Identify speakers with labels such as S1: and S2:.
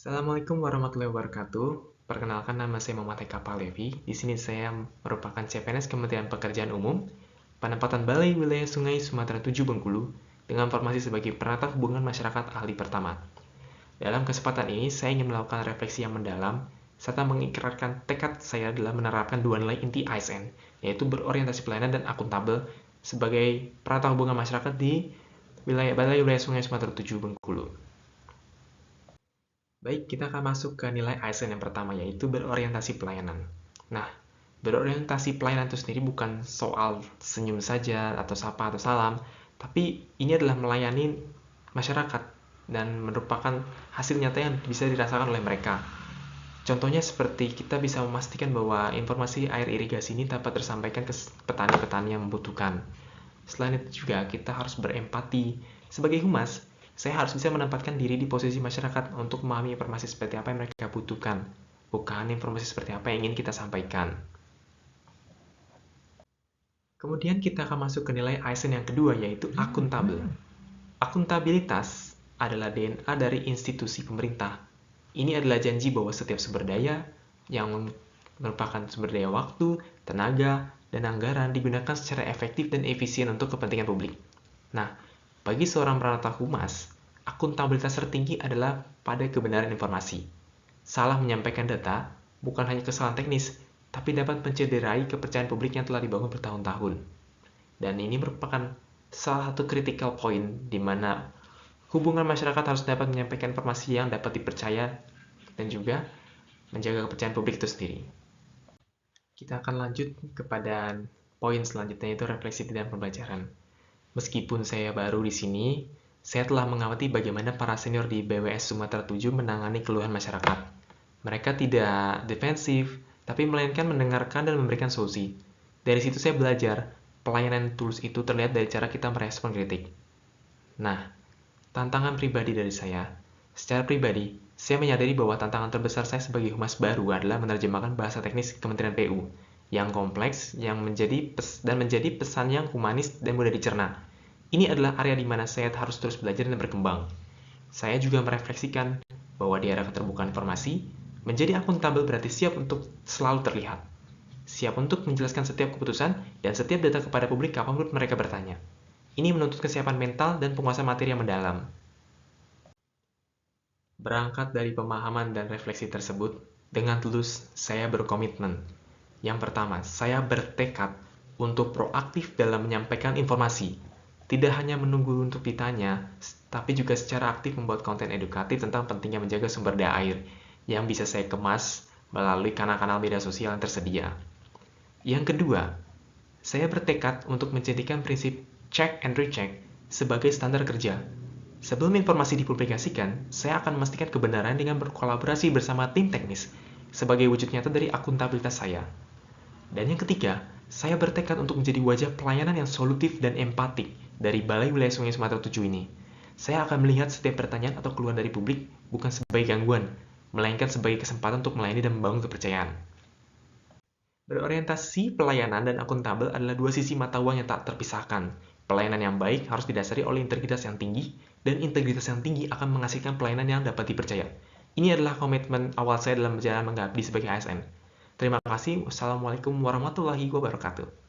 S1: Assalamualaikum warahmatullahi wabarakatuh. Perkenalkan, nama saya Muhammad Eka Palevi. Di sini saya merupakan CPNS Kementerian Pekerjaan Umum, penempatan Balai Wilayah Sungai Sumatera 7 Bengkulu, dengan formasi sebagai penata hubungan masyarakat ahli pertama. Dalam kesempatan ini, saya ingin melakukan refleksi yang mendalam, serta mengikrarkan tekad saya dalam menerapkan dua nilai inti ASN, yaitu berorientasi pelayanan dan akuntabel sebagai penata hubungan masyarakat di Balai Wilayah Sungai Sumatera 7 Bengkulu. Baik, kita akan masuk ke nilai ASN yang pertama, yaitu berorientasi pelayanan. Nah, berorientasi pelayanan itu sendiri bukan soal senyum saja, atau sapa, atau salam, tapi ini adalah melayani masyarakat dan merupakan hasil nyata yang bisa dirasakan oleh mereka. Contohnya seperti kita bisa memastikan bahwa informasi air irigasi ini dapat tersampaikan ke petani-petani yang membutuhkan. Selain itu juga kita harus berempati. Sebagai humas, saya harus bisa menempatkan diri di posisi masyarakat untuk memahami informasi seperti apa yang mereka butuhkan, bukan informasi seperti apa yang ingin kita sampaikan. Kemudian kita akan masuk ke nilai ASN yang kedua, yaitu akuntabel. Akuntabilitas adalah DNA dari institusi pemerintah. Ini adalah janji bahwa setiap sumber daya yang merupakan sumber daya waktu, tenaga, dan anggaran digunakan secara efektif dan efisien untuk kepentingan publik. Nah, bagi seorang peranata humas, akuntabilitas tertinggi adalah pada kebenaran informasi. Salah menyampaikan data bukan hanya kesalahan teknis, tapi dapat mencederai kepercayaan publik yang telah dibangun bertahun-tahun. Dan ini merupakan salah satu critical point di mana hubungan masyarakat harus dapat menyampaikan informasi yang dapat dipercaya dan juga menjaga kepercayaan publik itu sendiri. Kita akan lanjut kepada poin selanjutnya, yaitu refleksi dan pembelajaran. Meskipun saya baru di sini, saya telah mengamati bagaimana para senior di BWS Sumatera 7 menangani keluhan masyarakat. Mereka tidak defensif, tapi melainkan mendengarkan dan memberikan solusi. Dari situ saya belajar, pelayanan tulus itu terlihat dari cara kita merespon kritik. Nah, tantangan pribadi dari saya. Secara pribadi, saya menyadari bahwa tantangan terbesar saya sebagai humas baru adalah menerjemahkan bahasa teknis Kementerian PU yang kompleks, yang menjadi pesan yang humanis dan mudah dicerna. Ini adalah area di mana saya harus terus belajar dan berkembang. Saya juga merefleksikan bahwa di era keterbukaan informasi, menjadi akuntabel berarti siap untuk selalu terlihat. Siap untuk menjelaskan setiap keputusan dan setiap data kepada publik kapanpun mereka bertanya. Ini menuntut kesiapan mental dan penguasaan materi yang mendalam. Berangkat dari pemahaman dan refleksi tersebut, dengan tulus saya berkomitmen. Yang pertama, saya bertekad untuk proaktif dalam menyampaikan informasi. Tidak hanya menunggu untuk ditanya, tapi juga secara aktif membuat konten edukatif tentang pentingnya menjaga sumber daya air yang bisa saya kemas melalui kanal-kanal media sosial yang tersedia. Yang kedua, saya bertekad untuk menjadikan prinsip check and recheck sebagai standar kerja. Sebelum informasi dipublikasikan, saya akan memastikan kebenaran dengan berkolaborasi bersama tim teknis sebagai wujud nyata dari akuntabilitas saya. Dan yang ketiga, saya bertekad untuk menjadi wajah pelayanan yang solutif dan empatik dari Balai Wilayah Sungai Sumatera 7 ini. Saya akan melihat setiap pertanyaan atau keluhan dari publik bukan sebagai gangguan, melainkan sebagai kesempatan untuk melayani dan membangun kepercayaan. Berorientasi pelayanan dan akuntabel adalah dua sisi mata uang yang tak terpisahkan. Pelayanan yang baik harus didasari oleh integritas yang tinggi, dan integritas yang tinggi akan menghasilkan pelayanan yang dapat dipercaya. Ini adalah komitmen awal saya dalam berjalan mengabdi sebagai ASN. Terima kasih. Wassalamualaikum warahmatullahi wabarakatuh.